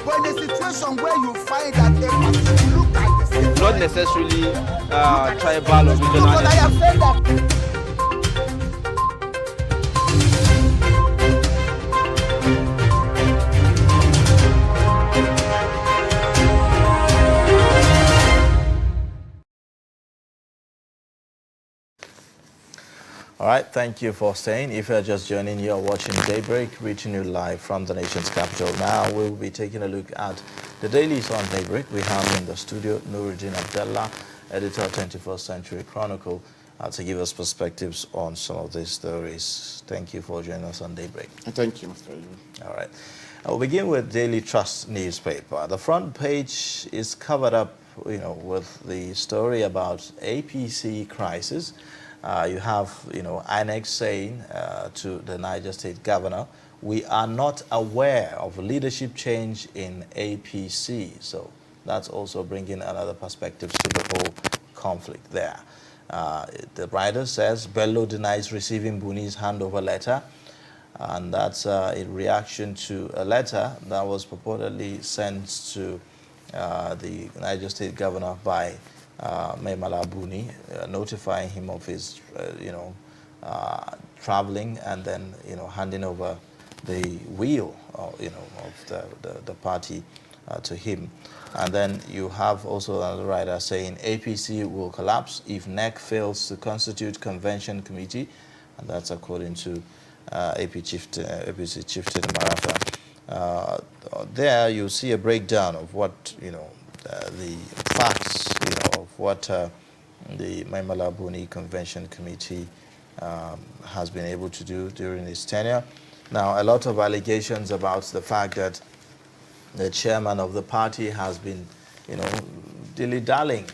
But in a situation where you find that a person look at this, not necessarily tribal or regional. but I have said that. All right, thank you for staying. If you're just joining, you're watching Daybreak, reaching you live from the nation's capital. Now we'll be taking a look at the dailies on Daybreak. We have in the studio Nuruddin Abdallah, editor of 21st Century Chronicle, to give us perspectives on some of these stories. Thank you for joining us on Daybreak. Thank you, Mr. Yu. All right. I'll begin with Daily Trust newspaper. The front page is covered up, with the story about APC crisis. You have, INEC saying to the Niger State governor, we are not aware of leadership change in APC. So that's also bringing another perspective to the whole conflict there. The writer says Bello denies receiving Buni's handover letter. And that's in reaction to a letter that was purportedly sent to the Niger State governor by Maimala Buni, notifying him of his, traveling and then, handing over the wheel, of the party to him. And then you have also another writer saying APC will collapse if NEC fails to constitute convention committee, and that's according to APC chieftain Marafa. There you see a breakdown of what, the facts, of what the Maimala Buni Convention Committee has been able to do during its tenure. Now, a lot of allegations about the fact that the chairman of the party has been, dilly-dallying,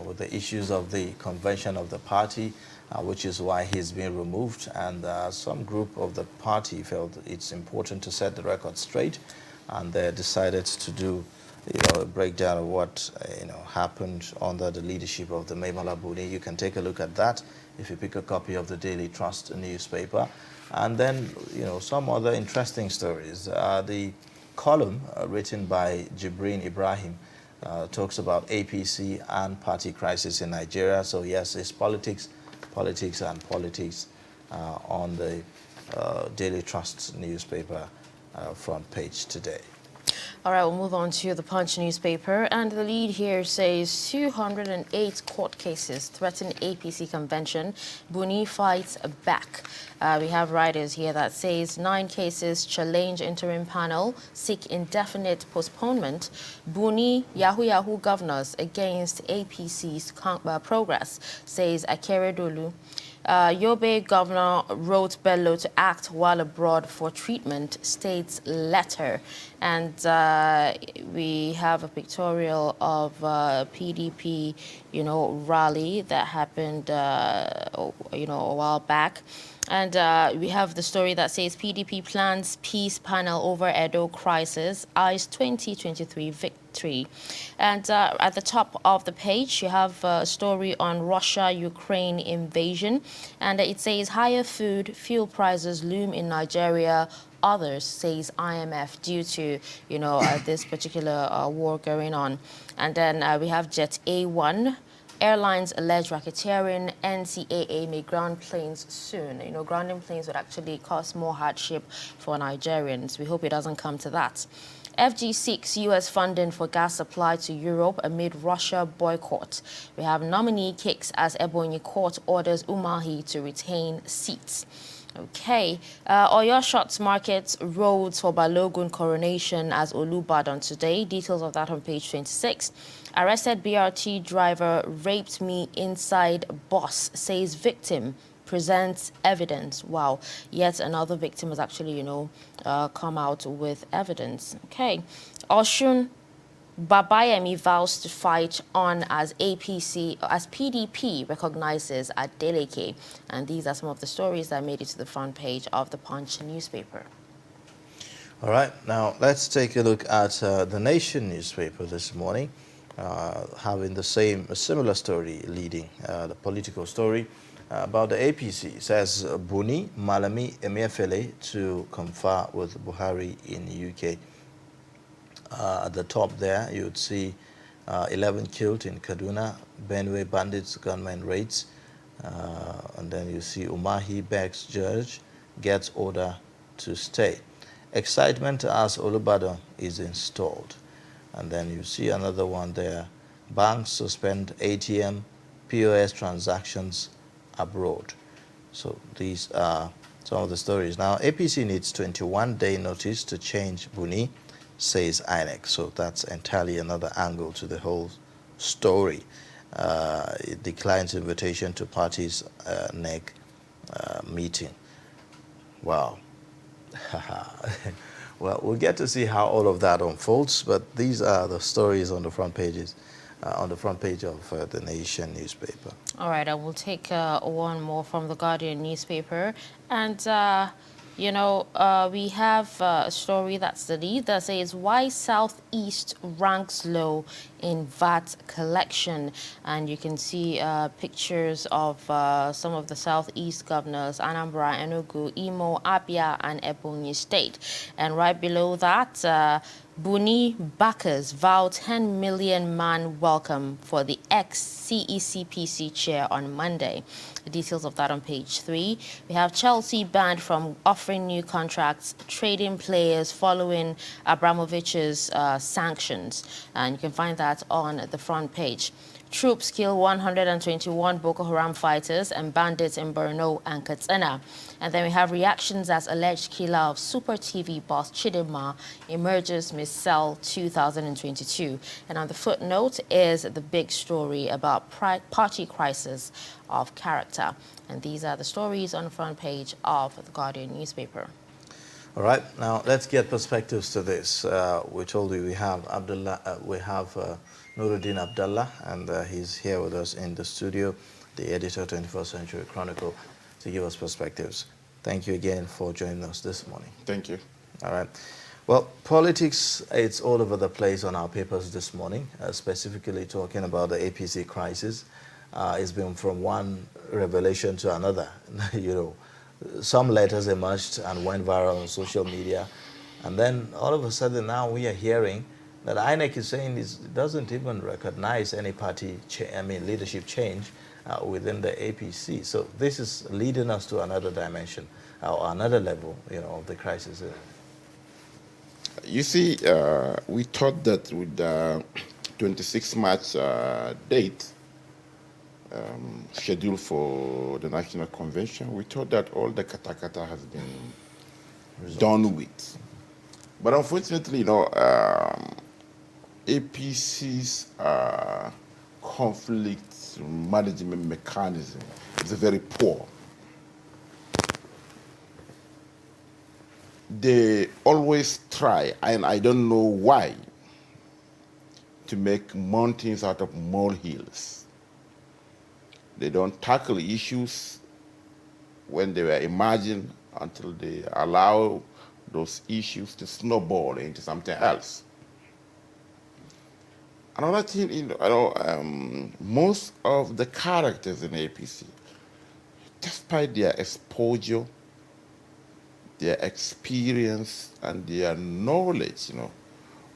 with the issues of the convention of the party, which is why he's been removed. And some group of the party felt it's important to set the record straight, and they decided to do, a breakdown of what, happened under the leadership of the Maimala Buni. You can take a look at that if you pick a copy of the Daily Trust newspaper. And then, some other interesting stories. The column written by Jibrin Ibrahim talks about APC and party crisis in Nigeria. So yes, it's politics and politics on the Daily Trust newspaper front page today. All right, we'll move on to the Punch newspaper. And the lead here says 208 court cases threaten APC convention. Buni fights back. We have writers here that says 9 cases challenge interim panel, seek indefinite postponement. Buni, Yahoo governors against APC's progress, says Akeredolu. Yobe governor wrote Bello to act while abroad for treatment, states letter. And we have a pictorial of PDP, rally that happened, a while back. And we have the story that says PDP plans peace panel over Edo crisis, eyes 2023 victory. And at the top of the page, you have a story on Russia-Ukraine invasion. And it says higher food, fuel prices loom in Nigeria. Others, says IMF, due to, this particular war going on. And then we have Jet A1. Airlines allege racketeering. NCAA may ground planes soon. Grounding planes would actually cause more hardship for Nigerians. We hope it doesn't come to that. FG seeks U.S. funding for gas supply to Europe amid Russia boycott. We have nominee kicks as Ebonyi court orders Umahi to retain seats. Okay, Oyo Shots Market roads for Balogun coronation as Olubadan today. Details of that on page 26. Arrested BRT driver raped me inside bus, says victim, presents evidence. Wow, yet another victim has actually, come out with evidence. Okay, Oshun Babayemi vows to fight on as PDP recognizes Adeleke. And these are some of the stories that made it to the front page of the Punch newspaper. All right, now let's take a look at the Nation newspaper this morning, having a similar story leading, the political story about the APC. It says Buni, Malami, Emefiele to confer with Buhari in the UK. At the top there, you would see 11 killed in Kaduna, Benue bandits, gunmen raids, and then you see Umahi begs judge, gets order to stay. Excitement as Olubadan is installed. And then you see another one there, banks suspend ATM, POS transactions abroad. So these are some of the stories. Now, APC needs 21-day notice to change Buni, says INEC. So that's entirely another angle to the whole story. It declines invitation to parties' NEC meeting. Wow. Well, we'll get to see how all of that unfolds, but these are the stories on the front pages, on the front page of the Nation newspaper. All right, I will take one more from the Guardian newspaper. And, we have a story that's the lead that says, why Southeast ranks low in VAT collection. And you can see pictures of some of the Southeast governors, Anambra, Enugu, Imo, Abia, and Ebonyi State. And right below that, Buni backers vow 10 million man welcome for the ex-CECPC chair on Monday. The details of that on page 3. We have Chelsea banned from offering new contracts, trading players following Abramovich's sanctions. And you can find that on the front page. Troops kill 121 Boko Haram fighters and bandits in Borno and Katsina. And then we have reactions as alleged killer of Super TV boss Chidinma emerges Miss Cell 2022. And on the footnote is the big story about party crisis of character. And these are the stories on the front page of the Guardian newspaper. All right, now let's get perspectives to this. We told you we have Nuruddin Abdullah, and he's here with us in the studio, the editor of 21st Century Chronicle, to give us perspectives. Thank you again for joining us this morning. Thank you. All right. Well, politics, it's all over the place on our papers this morning, specifically talking about the APC crisis. It's been from one revelation to another. Some letters emerged and went viral on social media. And then all of a sudden now we are hearing that INEC is saying it doesn't even recognize any party, leadership change within the APC. So this is leading us to another dimension, or another level, of the crisis. You see, we thought that with the 26 March date scheduled for the National Convention, we thought that all the katakata has been done with. But unfortunately, APC's conflict management mechanism is very poor. They always try, and I don't know why, to make mountains out of molehills. They don't tackle issues when they were emerging until they allow those issues to snowball into something else. Another thing, most of the characters in APC, despite their exposure, their experience, and their knowledge,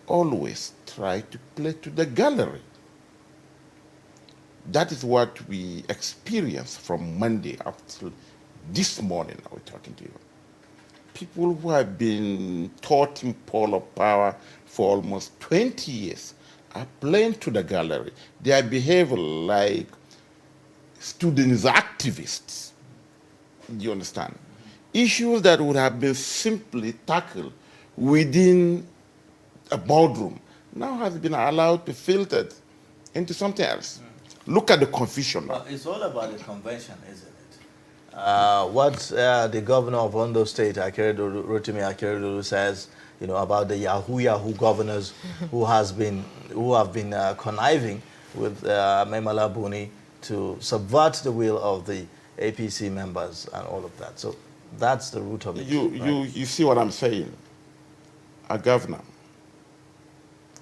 always try to play to the gallery. That is what we experienced from Monday up till this morning. I was talking to you. People who have been taught in pole of power for almost 20 years are playing to the gallery. They behave like students activists. Do you understand? Issues that would have been simply tackled within a boardroom now has been allowed to filter into something else. Look at the confusion. Well, it's all about the convention, isn't it? What the governor of Ondo State, Rotimi Akeredolu, says, about the Yahoo governors who have been conniving with Memala Buni to subvert the will of the APC members and all of that. So that's the root of it. You see what I'm saying? A governor,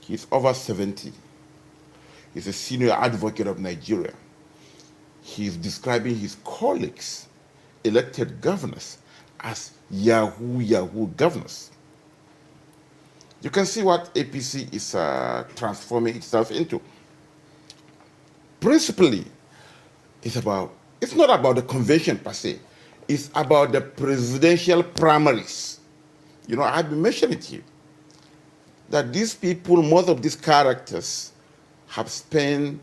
he's over 70. He's a senior advocate of Nigeria. He's describing his colleagues, elected governors, as Yahoo governors. You can see what APC is transforming itself into. Principally, it's not about the convention per se. It's about the presidential primaries. You know, I've been mentioning to you that these people, most of these characters, have spent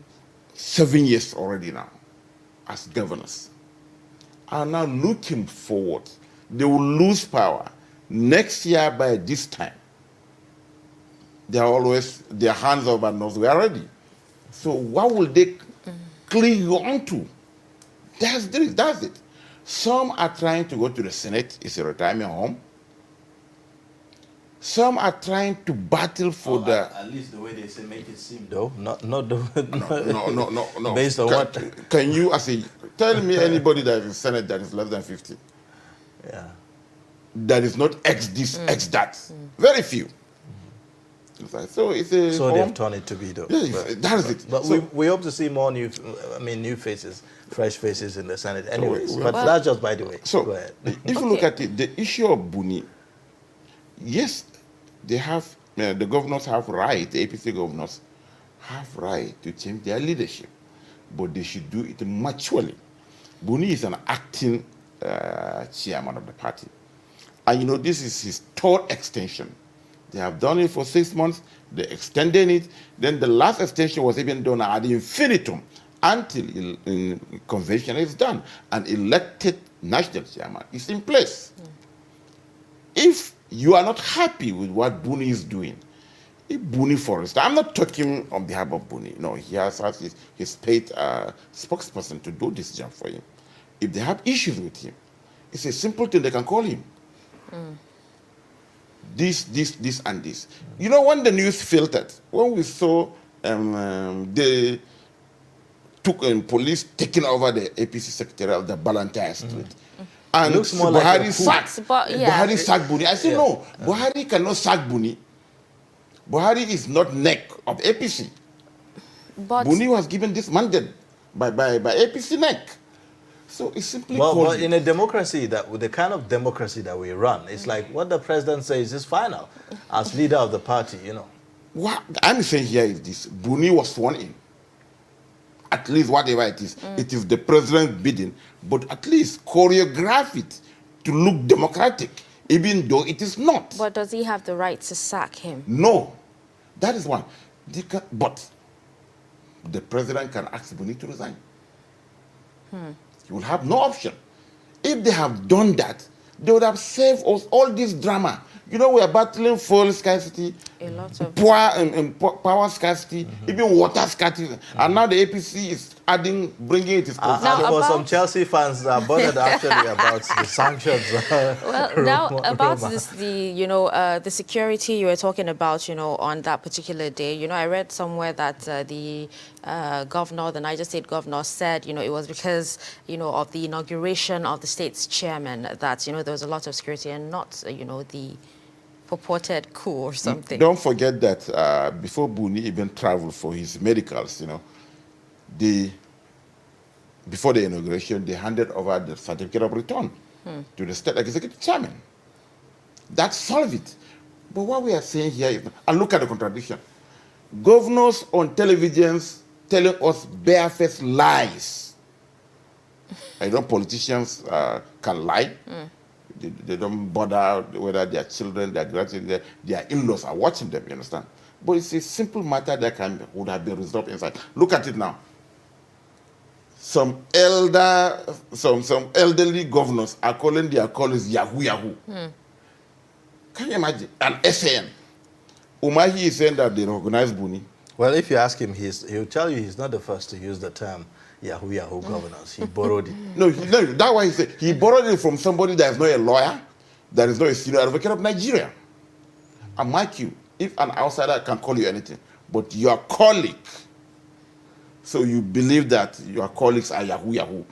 7 years already now as governors, are now looking forward. They will lose power next year by this time. They are always, their hands over nose, we are ready. So what will they cling on to? That's it. Some are trying to go to the Senate, it's a retirement home. Some are trying to battle for at least the way they say make it seem though, not the no. Based on what? Can you tell me anybody that is in Senate that is less than 50? Yeah. That is not X this, X that. Very few. So it's a so they've turned it to be though. Yeah, that is it. But so, we hope to see more new faces, fresh faces in the Senate anyways. But that's just by the way. So go ahead. If you look at it, the issue of Buni, yes, they have, the governors have right, the APC governors have right to change their leadership, but they should do it maturely. Buni is an acting chairman of the party. And you know, this is his third extension. They have done it for 6 months, they extended it, then the last extension was even done ad infinitum until convention is done. An elected national chairman is in place. If you are not happy with what Buni is doing, if Buni, for instance, I'm not talking on behalf of Buni, no, he has his paid spokesperson to do this job for him. If they have issues with him, it's a simple thing, they can call him. This, and this. You know, when the news filtered, when we saw they took police taking over the APC secretariat, the Ballantyre Street, and Buhari sacked Buni. I said, no, Buhari cannot sack Buni. Buhari is not neck of APC. But Buni was given this mandate by APC neck. So it's simply but in a democracy, with the kind of democracy that we run, it's like what the president says is final as leader of the party, you know. What I'm saying here is this: Buni was sworn in. At least whatever it is the president's bidding, but at least choreograph it to look democratic, even though it is not. But does he have the right to sack him? No, that is one. But the president can ask Buni to resign. You will have no option. If they have done that, they would have saved us all this drama. You know, we are battling fuel scarcity, a lot of power scarcity, even water scarcity, and now the APC is bringing it. For some Chelsea fans that are bothered actually about the sanctions. Well, now about this, the security you were talking about, on that particular day. I read somewhere that the governor, the Niger State governor, said, it was because, of the inauguration of the state's chairman that, there was a lot of security and not, the purported coup or something. Don't forget that before Buni even traveled for his medicals, before the inauguration, they handed over the certificate of return to the state executive chairman. That solved it. But what we are saying here is, and look at the contradiction. Governors on televisions telling us barefaced lies. I know politicians can lie. They don't bother whether their children, their grandchildren, their in-laws are watching them, you understand? But it's a simple matter that would have been resolved inside. Look at it now. Some elderly governors are calling their colleagues Yahoo. Can you imagine? An SAN. Umahi is saying that they recognize Buni. Well, if you ask him, he'll tell you he's not the first to use the term Yahoo governors. He borrowed it. No, that's why he said he borrowed it from somebody that is not a lawyer, that is not a senior advocate of Nigeria. And mind you, if an outsider can call you anything, but your colleague, so you believe that your colleagues are Yahoo.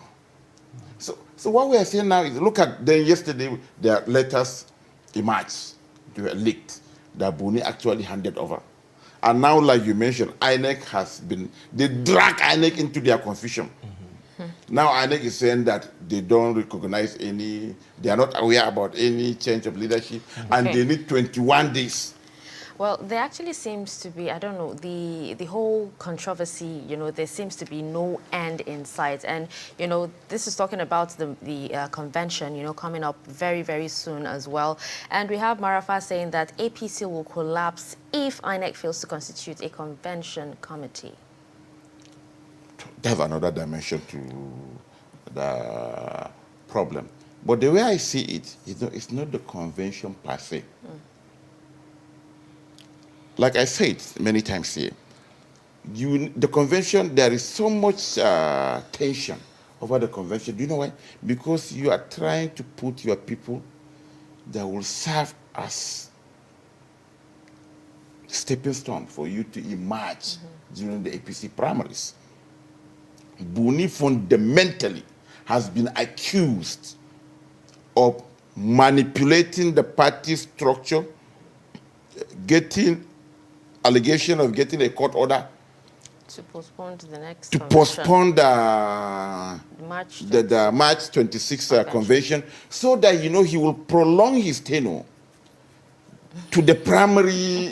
So what we are saying now is, look at, then yesterday, their letters emerged, they were leaked, that Buni actually handed over. And now, like you mentioned, INEC they drag INEC into their confusion. Now INEC is saying that they don't recognize they are not aware about any change of leadership, and they need 21 days. Well, there actually seems to be, I don't know, the whole controversy, there seems to be no end in sight. And, this is talking about the convention, coming up very, very soon as well. And we have Marafa saying that APC will collapse if INEC fails to constitute a convention committee. There's another dimension to the problem. But the way I see it, it's not the convention per se. Like I said many times here, the convention, there is so much tension over the convention. Do you know why? Because you are trying to put your people that will serve as stepping stone for you to emerge during the APC primaries. Buni fundamentally has been accused of manipulating the party structure, getting allegation of getting a court order to postpone to the next to convention. postpone the March 26th convention, so that he will prolong his tenure to the primary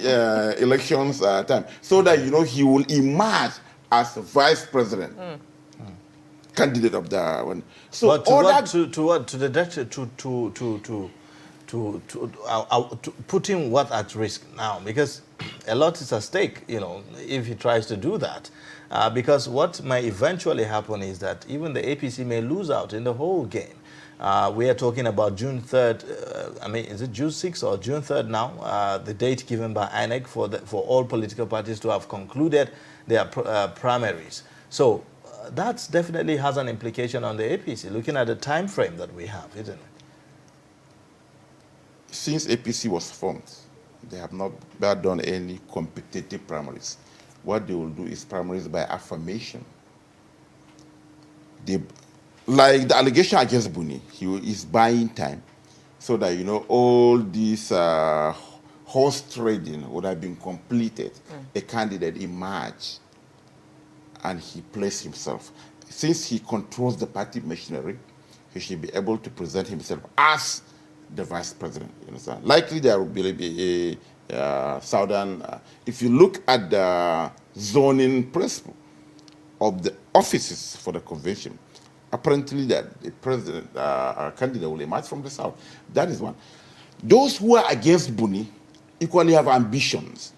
elections time, so that he will emerge as vice president candidate of the one. So but to putting what at risk now, because a lot is at stake, if he tries to do that. Because what may eventually happen is that even the APC may lose out in the whole game. We are talking about June 3rd, is it June 6th or June 3rd now, the date given by INEC for all political parties to have concluded their primaries. So that definitely has an implication on the APC, looking at the time frame that we have, isn't it? Since APC was formed, they have not done any competitive primaries. What they will do is primaries by affirmation. Like the allegation against Buni, he is buying time so that, all this horse trading would have been completed. A candidate emerged and he placed himself. Since he controls the party machinery, he should be able to present himself as the vice president. You understand? Likely there will be a southern. If you look at the zoning principle of the offices for the convention, apparently that the president candidate will emerge from the south. That is one. Those who are against Buni equally have ambitions,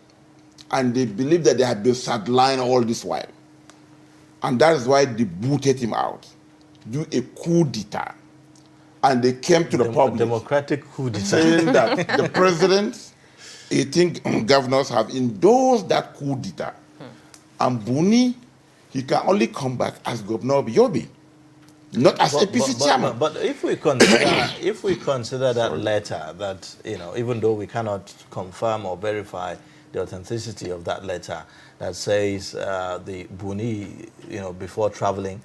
and they believe that they have been sidelined all this while. And that is why they booted him out, do a coup d'etat. And they came to the public. Democratic coup d'etat. Saying that the president, 18 governors have endorsed that coup d'etat. And Buni, he can only come back as governor of Yobe, not as APC chairman. But if we consider that letter, that even though we cannot confirm or verify the authenticity of that letter, that says the Buni, before traveling,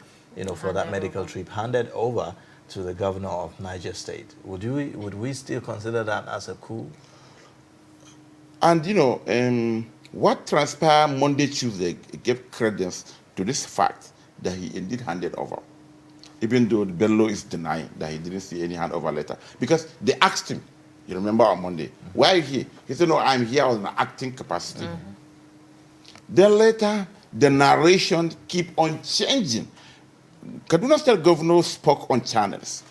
for that medical trip, handed over to the governor of Niger State. Would we still consider that as a coup? And what transpired Monday, Tuesday gave credence to this fact that he indeed handed over, even though Bello is denying that he didn't see any handover letter. Because they asked him, you remember on Monday, why are you here? He said, no, I'm here on an acting capacity. Then later, the narration keep on changing. Kaduna State Governor spoke on channels.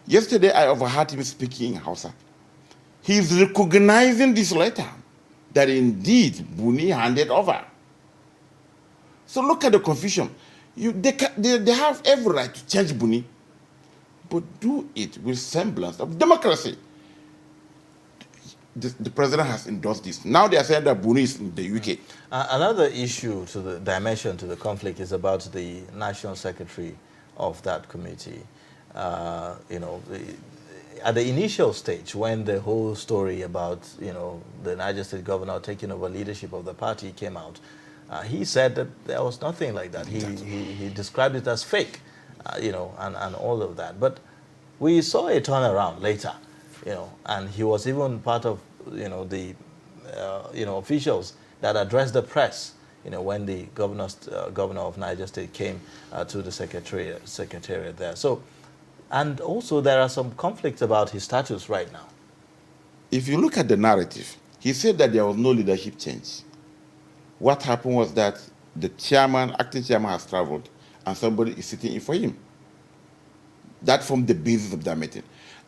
Yesterday, I overheard him speaking in Hausa. He's recognizing this letter, that indeed Buni handed over. So look at the confusion. They have every right to change Buni, but do it with semblance of democracy. The president has endorsed this. Now they are saying that Buni is in the UK. Another issue to the dimension to the conflict is about the national secretary of that committee. At the initial stage, when the whole story about the Niger State governor taking over leadership of the party came out, he said that there was nothing like that. He described it as fake, and all of that. But we saw a turnaround later. And he was even part of, the, officials that addressed the press, when the governor of Niger State came to the secretariat there. So, and also there are some conflicts about his status right now. If you look at the narrative, He said that there was no leadership change. What happened was that the chairman, acting chairman, has traveled, and somebody is sitting in for him. That formed the basis of that meeting.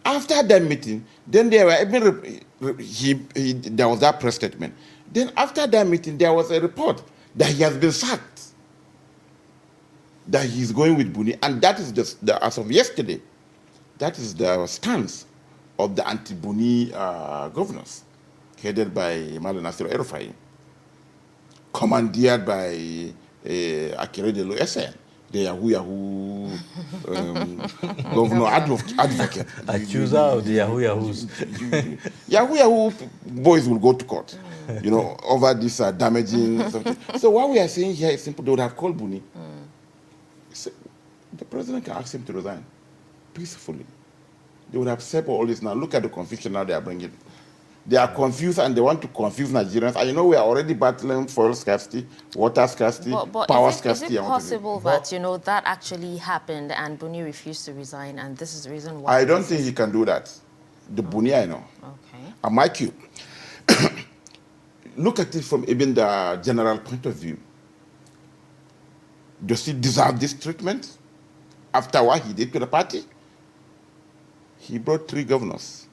After that meeting, then there were even there was that press statement. Then after that meeting, there was a report that he has been sacked, that he's going with Buni, and that is as of yesterday, that is the stance of the anti-Buni governors, headed by Malam Nasir El-Rufai, commandeered by Akere Delo SN, the Yahoo governor advocate. Accuser of the Yahoos. Yahoo boys will go to court, over this damaging something. So what we are saying here is simple. They would have called Buni. So the president can ask him to resign peacefully. They would have said all this now. Look at the confusion now they are bringing. They are confused and they want to confuse Nigerians. And we are already battling fuel scarcity, water scarcity, power scarcity. Is it possible that, that actually happened and Buni refused to resign and this is the reason why? I don't think he can do that. The Buni I know. Okay. And Mike, you look at it from even the general point of view. Does he deserve this treatment after what he did to the party? He brought 3 governors,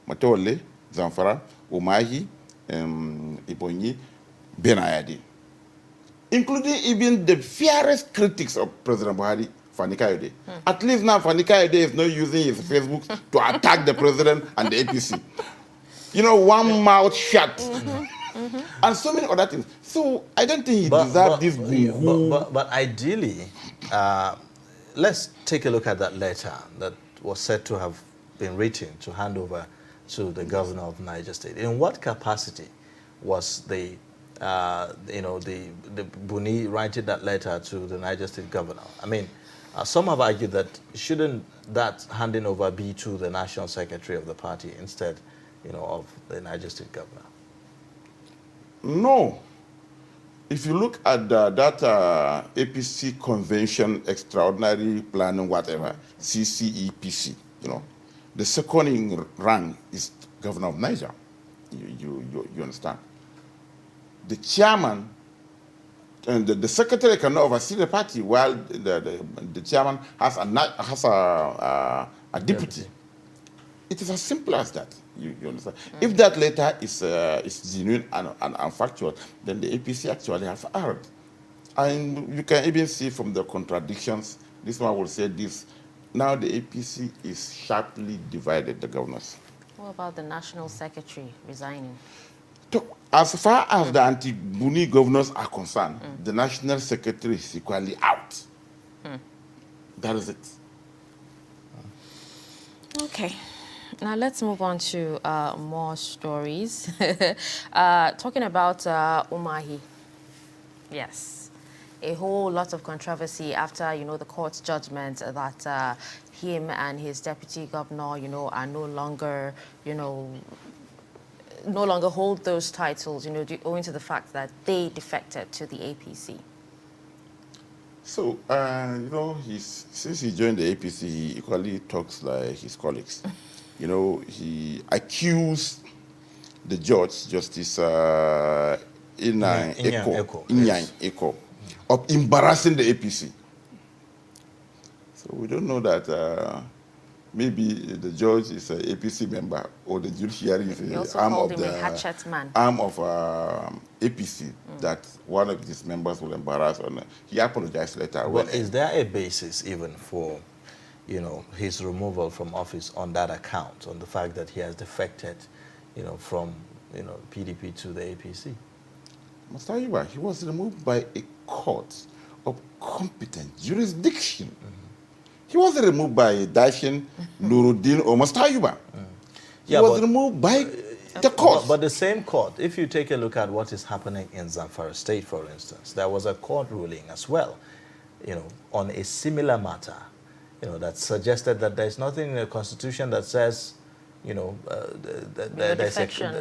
Matole, Zamfara, Umahi, Ibonyi, Benayadi, including even the fiercest critics of President Buhari, Fani Kayode. At least now Fani Kayode is not using his Facebook to attack the president and the APC. One mouth shut. And so many other things. So I don't think he deserves this. But ideally, let's take a look at that letter that was said to have been written to hand over to the governor of Niger State. In what capacity was the Buni writing that letter to the Niger State governor? I mean, some have argued that shouldn't that handing over be to the national secretary of the party instead, of the Niger State governor? No. If you look at that APC convention, extraordinary planning, whatever, CCEPC, the second in rank is governor of Niger. You understand? The chairman and the secretary cannot oversee the party, while the chairman has a deputy. It is as simple as that. You understand? If that letter is genuine and factual, then the APC actually has erred. And you can even see from the contradictions, this one will say this. Now the APC is sharply divided, the governors. What about the national secretary resigning? As far as the anti-Buni governors are concerned, the national secretary is equally out. That is it. Okay. Now let's move on to more stories. Talking about Umahi. Yes. A whole lot of controversy after, the court's judgment that him and his deputy governor, are no longer, no longer hold those titles, owing to the fact that they defected to the APC. So, since he joined the APC, he equally talks like his colleagues. He accused the judge, Justice Inyang Eko, of embarrassing the APC. So we don't know that maybe the judge is an APC member or the judiciary is an arm of APC that one of his members will embarrass. He apologized later. Well, is there a basis even for his removal from office on that account, on the fact that he has defected, from, PDP to the APC? Mr. Ayuba, he was removed by a court of competent jurisdiction. He wasn't removed by Dashin, Nuruddin, or Mr. Ayuba. He was removed by the court. But the same court, if you take a look at what is happening in Zamfara State, for instance, there was a court ruling as well, on a similar matter, that suggested that there's nothing in the Constitution that says,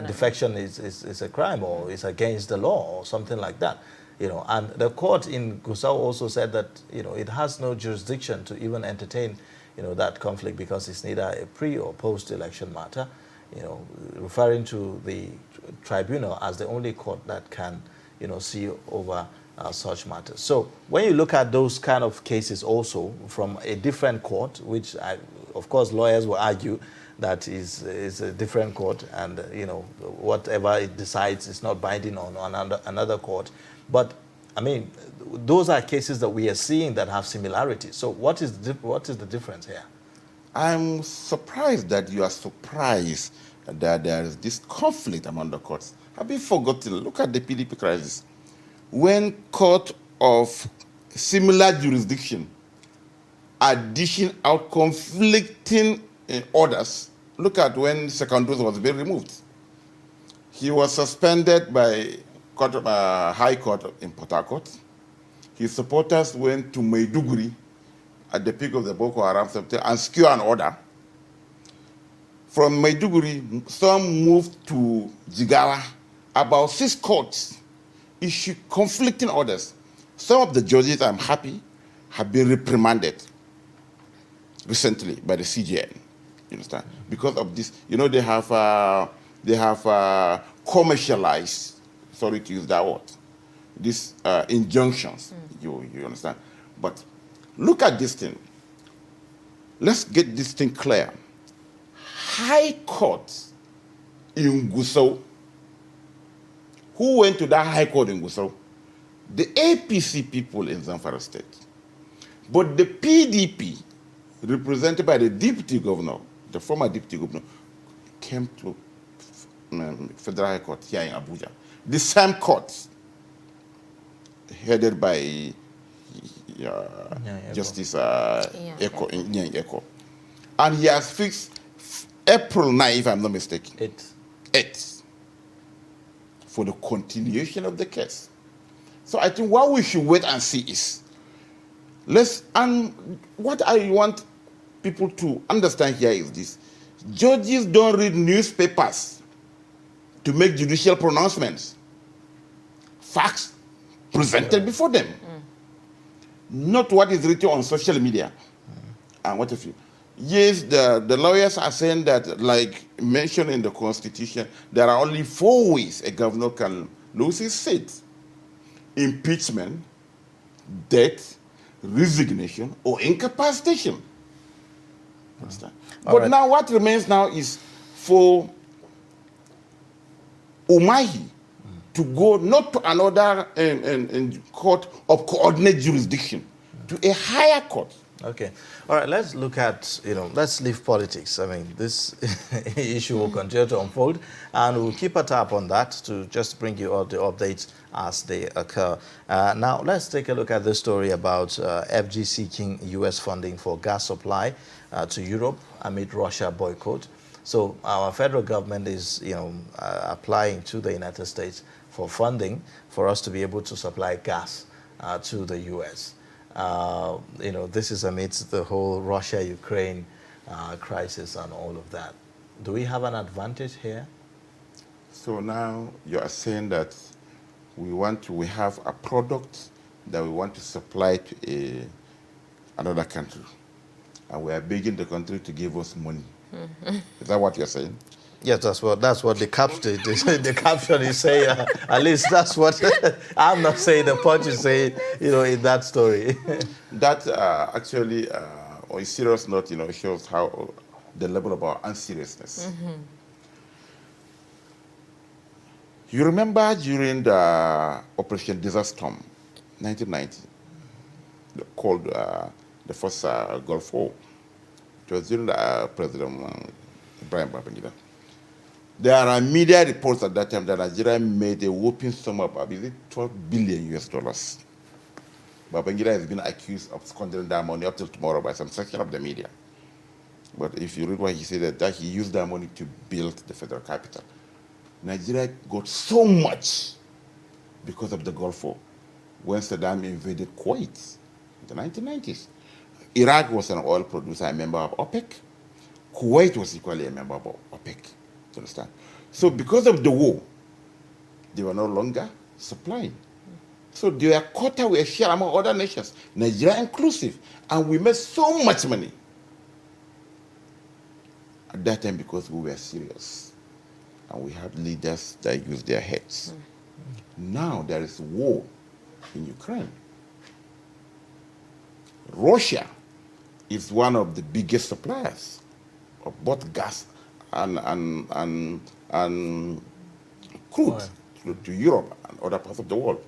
defection is a crime or is against the law or something like that. And the court in Gusau also said that, it has no jurisdiction to even entertain, that conflict because it's neither a pre or post-election matter. referring to the tribunal as the only court that can, see over such matters. So when you look at those kind of cases also from a different court, which of course lawyers will argue that is a different court, and whatever it decides is not binding on another court. But I mean, those are cases that we are seeing that have similarities. So what is the difference here? I'm surprised that you are surprised that there is this conflict among the courts. Have you forgotten? Look at the PDP crisis. When court of similar jurisdiction are dishing out conflicting orders, look at when Secondos was being removed. He was suspended by High Court in Port Harcourt. His supporters went to Maiduguri at the peak of the Boko Haram and secured an order. From Maiduguri, some moved to Jigawa. About 6 courts issued conflicting orders. Some of the judges, I'm happy, have been reprimanded recently by the CJN. You understand? Because of this, they have commercialized, sorry to use that word, these injunctions. You understand? But look at this thing. Let's get this thing clear. High Court in Gusau. Who went to that High Court in Gusau? The APC people in Zamfara State. But the PDP, represented by the deputy governor, the former deputy governor, came to Federal High Court here in Abuja. The same court, headed by Justice Eko. And he has fixed April 9, if I'm not mistaken. 8. For the continuation of the case. So I think what we should wait and see is, what I want people to understand here is this. Judges don't read newspapers to make judicial pronouncements. Facts presented before them. Not what is written on social media. And what if you? Yes, the lawyers are saying that, like mentioned in the Constitution, there are only 4 ways a governor can lose his seat: impeachment, death, resignation, or incapacitation. Understand? But now what remains now is for Umahi to go not to another court of coordinate jurisdiction, to a higher court. Okay. All right, let's look at, let's leave politics. I mean, this issue will continue to unfold, and we'll keep a tab on that to just bring you all the updates as they occur. Now, let's take a look at this story about FG seeking U.S. funding for gas supply to Europe amid Russia boycott. So our federal government is, applying to the United States for funding for us to be able to supply gas to the U.S. This is amidst the whole Russia-Ukraine crisis and all of that. Do we have an advantage here? So now you are saying that we have a product that we want to supply to another country, and we are begging the country to give us money. Is that what you're saying? Yes, that's what the caption is saying. At least that's what I'm not saying. The Punch is saying, in that story. That actually, on a serious note, shows how the level of our unseriousness. You remember during the Operation Desert Storm, 1990, called the first Gulf War. It was during President Ibrahim Babangida. There are media reports at that time that Nigeria made a whopping sum of $12 billion US. Babangida has been accused of squandering that money up till tomorrow by some section of the media. But if you read what he said, that he used that money to build the federal capital. Nigeria got so much because of the Gulf War when Saddam invaded Kuwait in the 1990s. Iraq was an oil producer, a member of OPEC. Kuwait was equally a member of OPEC. You understand? So because of the war, they were no longer supplying. So their quota were shared among other nations, Nigeria inclusive. And we made so much money. at that time because we were serious. And we had leaders that used their heads. Now there is war in Ukraine. Russia is one of the biggest suppliers of both gas and crude to Europe and other parts of the world.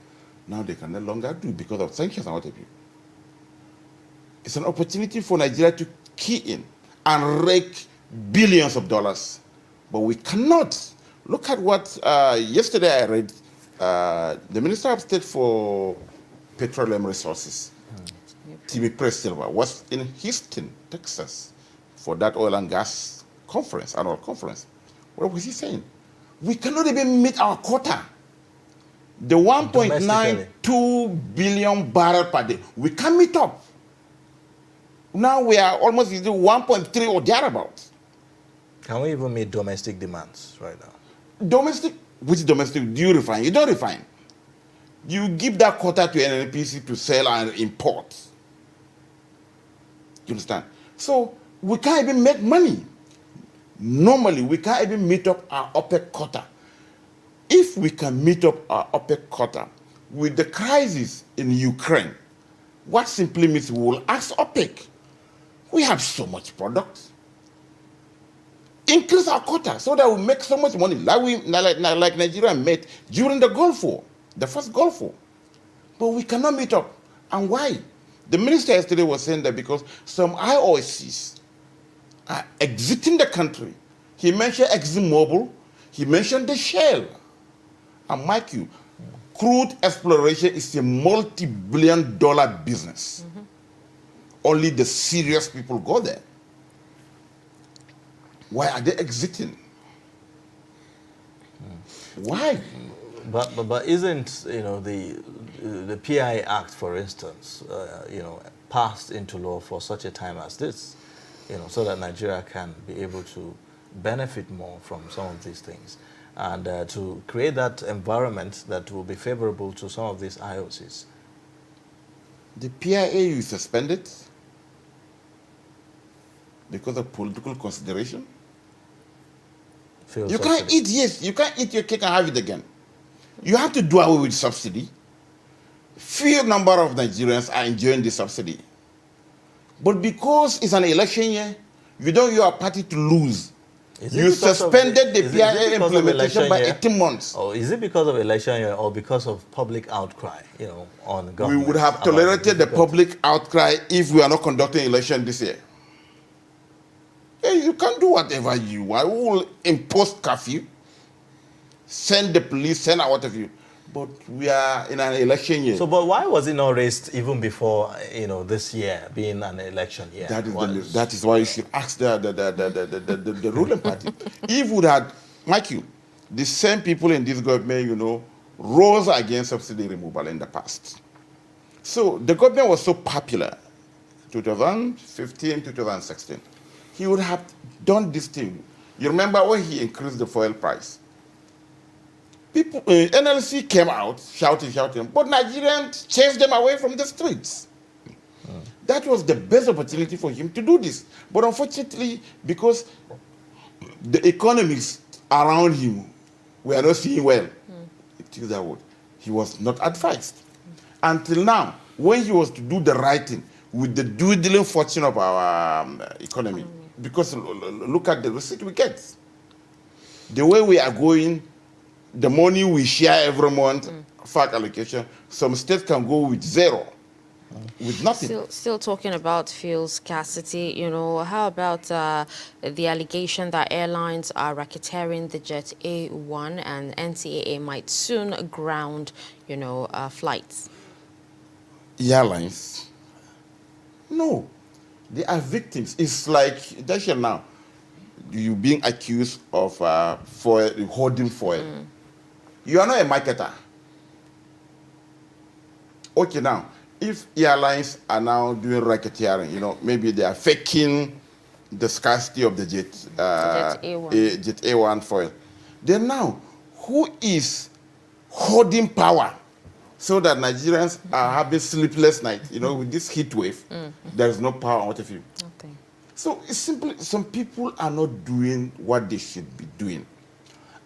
Now they can no longer do because of sanctions and what have you. It's an opportunity for Nigeria to key in and rake billions of dollars. But we cannot. Look at what yesterday I read. The Minister of State for Petroleum Resources, Timmy Silva, was in Houston, Texas, for that oil and gas conference, annual conference. What was he saying? We cannot even meet our quota. The 1.92 billion barrel per day, we can't meet up. Now we are almost using 1.3 or thereabouts. Can we even meet domestic demands right now? Domestic, which domestic do you refine? You don't refine. You give that quota to NNPC to sell and import. You understand? So we can't even make money. Normally, we can't even meet up our OPEC quota. If we can meet up our OPEC quota with the crisis in Ukraine, what simply means we will ask OPEC, we have so much product. Increase our quota so that we make so much money, like Nigeria made during the Gulf War, the first Gulf War. But we cannot meet up. And why? The minister yesterday was saying that because some IOCs are exiting the country. He mentioned ExxonMobil, he mentioned the Shell. And mark you, crude exploration is a multi-billion-dollar business. Only the serious people go there. Why are they exiting? Why? But isn't the PI Act, for instance, passed into law for such a time as this, so that Nigeria can be able to benefit more from some of these things, and to create that environment that will be favorable to some of these IOCs? The PIA you suspended because of political consideration. You can't eat, yes, you can't eat your cake and have it again. You have to do away with subsidy. Few number of Nigerians are enjoying the subsidy. But because it's an election year, you don't want your party to lose. You suspended the PIA implementation by 18 months. Or is it because of election year or because of public outcry, on government? We would have tolerated the public outcry if we are not conducting election this year. You can do whatever you want. We will impose curfew, send the police, send out whatever you. But we are in an election year. So, but why was it not raised even before, this year being an election year? That is why you should ask the ruling party. If we had, like you, the same people in this government, rose against subsidy removal in the past. So the government was so popular, 2015, 2016. He would have done this thing. You remember when he increased the fuel price? People, NLC came out shouting, but Nigerians chased them away from the streets. That was the best opportunity for him to do this. But unfortunately, because the economics around him were not seeing well, he was not advised. Until now, when he was to do the right thing with the dwindling fortune of our economy, because look at the receipt we get. The way we are going, the money we share every month, FAC allocation, some states can go with zero, with nothing. Still talking about fuel scarcity, how about the allegation that airlines are racketeering the Jet A1 and NCAA might soon ground, flights? Airlines? No. They are victims. It's like, that's now, you being accused of hoarding foil. You are not a marketer. Okay, now, if airlines are now doing racketeering, maybe they are faking the scarcity of the Jet A1 foil. Then now, who is holding power so that Nigerians are having sleepless nights? With this heat wave, there is no power out of you. Okay. So it's simply, some people are not doing what they should be doing.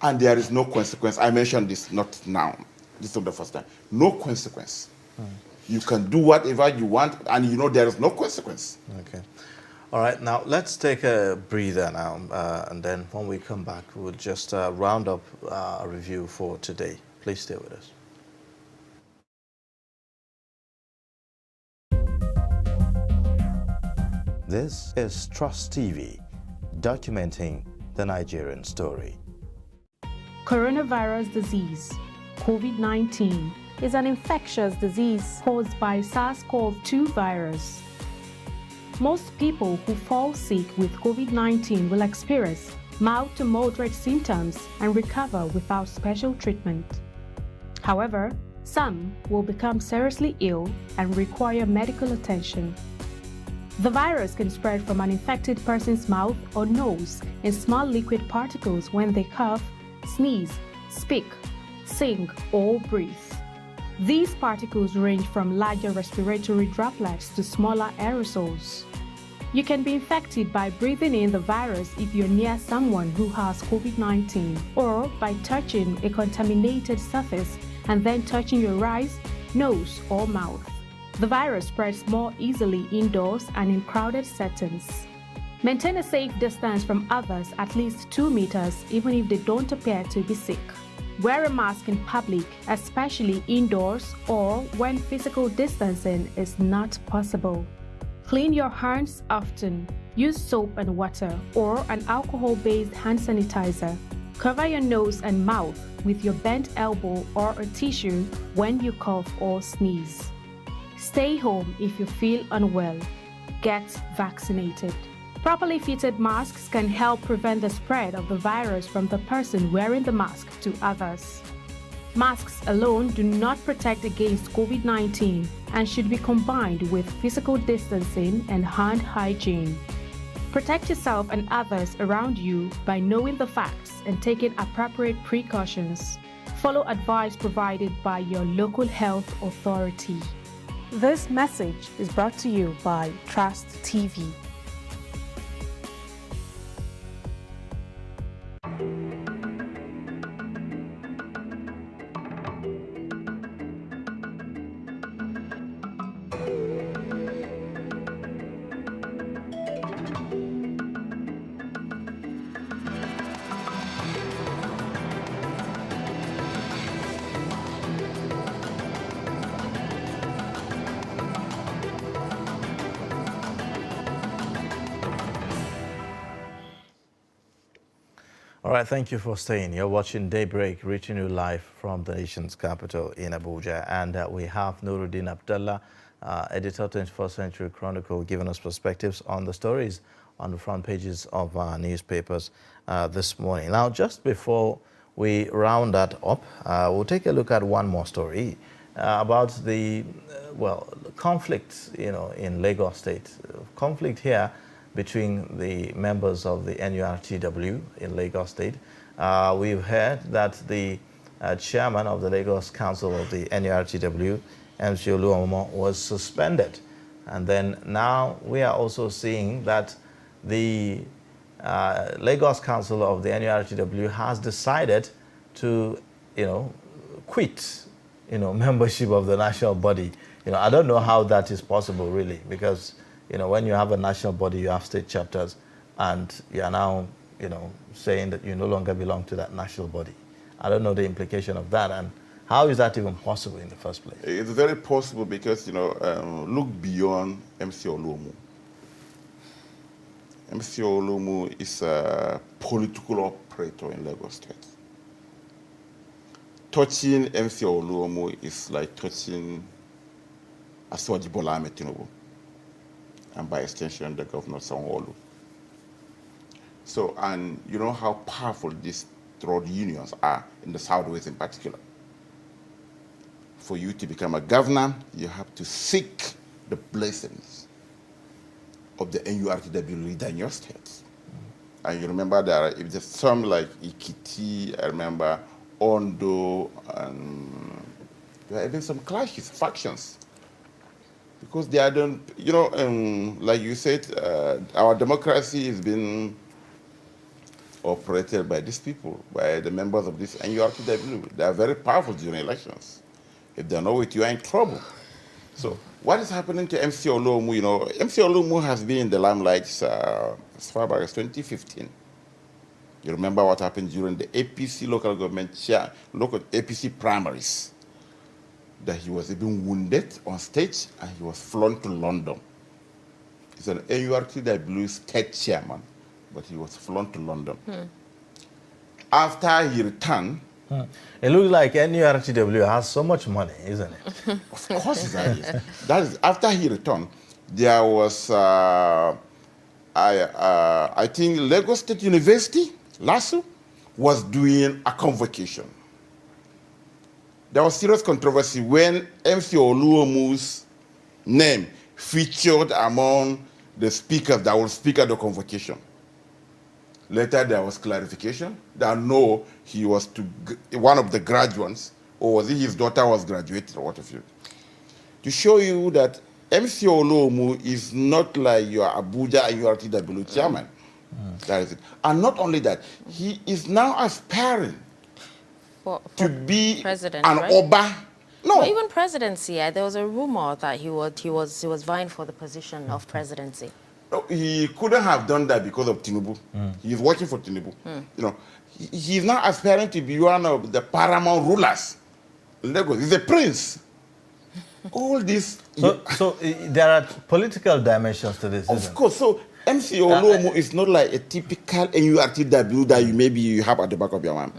And there is no consequence. I mentioned this not now. This is not the first time. No consequence. You can do whatever you want, and you know there is no consequence. Okay. All right, now let's take a breather now, and then when we come back, we'll just round up our review for today. Please stay with us. This is Trust TV, documenting the Nigerian story. Coronavirus disease, COVID-19, is an infectious disease caused by SARS-CoV-2 virus. Most people who fall sick with COVID-19 will experience mild to moderate symptoms and recover without special treatment. However, some will become seriously ill and require medical attention. The virus can spread from an infected person's mouth or nose in small liquid particles when they cough, sneeze, speak, sing, or breathe. These particles range from larger respiratory droplets to smaller aerosols. You can be infected by breathing in the virus if you're near someone who has COVID-19, or by touching a contaminated surface and then touching your eyes, nose, or mouth. The virus spreads more easily indoors and in crowded settings. Maintain a safe distance from others, at least 2 meters, even if they don't appear to be sick. Wear a mask in public, especially indoors or when physical distancing is not possible. Clean your hands often. Use soap and water or an alcohol-based hand sanitizer. Cover your nose and mouth with your bent elbow or a tissue when you cough or sneeze. Stay home if you feel unwell. Get vaccinated. Properly fitted masks can help prevent the spread of the virus from the person wearing the mask to others. Masks alone do not protect against COVID-19 and should be combined with physical distancing and hand hygiene. Protect yourself and others around you by knowing the facts and taking appropriate precautions. Follow advice provided by your local health authority. This message is brought to you by Trust TV. All right, thank you for staying. You're watching Daybreak, reaching you live from the nation's capital in Abuja. And we have Nuruddin Abdullah, editor, 21st Century Chronicle, giving us perspectives on the stories on the front pages of our newspapers this morning. Now, just before we round that up, we'll take a look at one more story about the, conflict, in Lagos State. Conflict here between the members of the NURTW in Lagos State. We've heard that the chairman of the Lagos Council of the NURTW, MC Oluomo, was suspended. And then now we are also seeing that the Lagos Council of the NURTW has decided to, quit, membership of the national body. I don't know how that is possible really, because when you have a national body, you have state chapters, and you are now, saying that you no longer belong to that national body. I don't know the implication of that, and how is that even possible in the first place? It's very possible because, look beyond MC Oluomo. MC Oluomo is a political operator in Lagos State. Touching MC Oluomo is like touching Aswaji Bola Ahmed Tinubu, and by extension, the governor Sanwo-Olu. So, and you know how powerful these trade unions are in the Southwest in particular. For you to become a governor, you have to seek the blessings of the NURTW leader in your state. And you remember that if there's some like Ikiti, I remember Ondo, and there are even some clashes, factions Because they are don't, you know, like you said, our democracy has been operated by these people, by the members of this NURTW. They are very powerful during elections. If they're not with you, are in trouble. So what is happening to MC Oluomu? You know, MC Oluomu has been in the limelight as far back as 2015. You remember what happened during the APC local government local APC primaries, that he was even wounded on stage and he was flown to London. He's an NURTW state chairman, but he was flown to London. After he returned, it looks like NURTW has so much money, isn't it? of course that is. That is, after he returned, there was, I think, Lagos State University, LASU, was doing a convocation. There was serious controversy when MC Oluomu's name featured among the speakers that will speak at the convocation. Later, there was clarification that no, he was one of the graduates, or was it his daughter was graduated, or what have you. To show you that MC Oluomu is not like your Abuja and your RTW chairman. That is it. And not only that, he is now aspiring to be president, an right? Oba. No. Well, even presidency, there was a rumor that he was vying for the position of presidency. No, he couldn't have done that because of Tinubu. He is working for Tinubu. You know, he is now aspiring to be one of the paramount rulers in Lagos. He's a prince. All this. So there are political dimensions to this, isn't Of course. So MC Oluomu is not like a typical NURTW that you have at the back of your mind.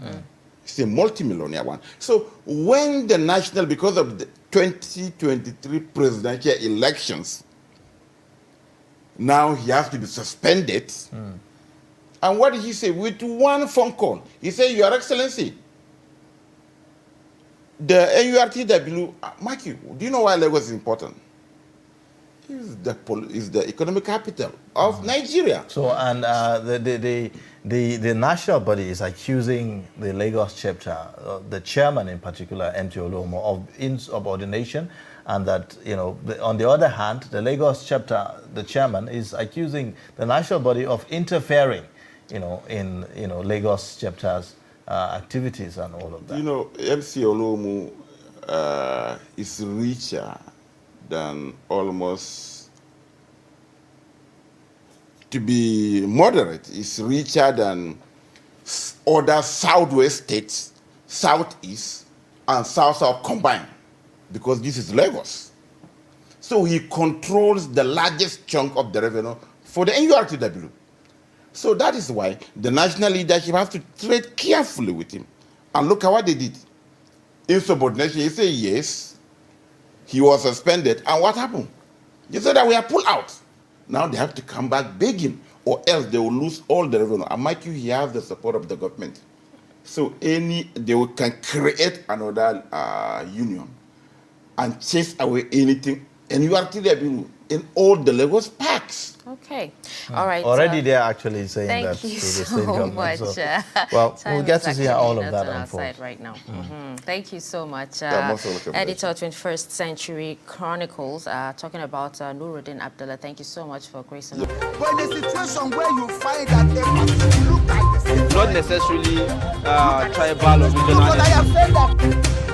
It's a multi-millionaire one. So when the national, because of the 2023 presidential elections, now he has to be suspended. And what did he say? With one phone call, he said, Your Excellency, the NURTW, Mikey, do you know why Lagos is important? It's the economic capital of Nigeria. So, and the national body is accusing the Lagos chapter, the chairman in particular, MT Oluomo, of insubordination, and that, you know, on the other hand, the Lagos chapter, the chairman, is accusing the national body of interfering, you know, in, you know, Lagos chapter's activities and all of that. You know, MC Oluomu is richer than almost, to be moderate, is richer than other southwest states, southeast, and south-south combined, because this is Lagos. So he controls the largest chunk of the revenue for the NURTW. So that is why the national leadership has to tread carefully with him. And look at what they did. Insubordination, he said yes, he was suspended, and what happened? They said that we are pulled out. Now they have to come back begging, or else they will lose all the revenue. And mind you, he has the support of the government. So they can create another union and chase away anything. And you are still in all the Lagos parks. Okay. All right. Already they're actually saying thank that to you the so state government. much. So, well, we'll get to see how all of that on our unfolds. side right now. Thank you so much. most welcome. Editor 21st Century Chronicles, talking about Nuruddin Abdullah. Thank you so much for gracing us. But in a situation where you find that a look like the same, Not necessarily tribal or regional. but I have said that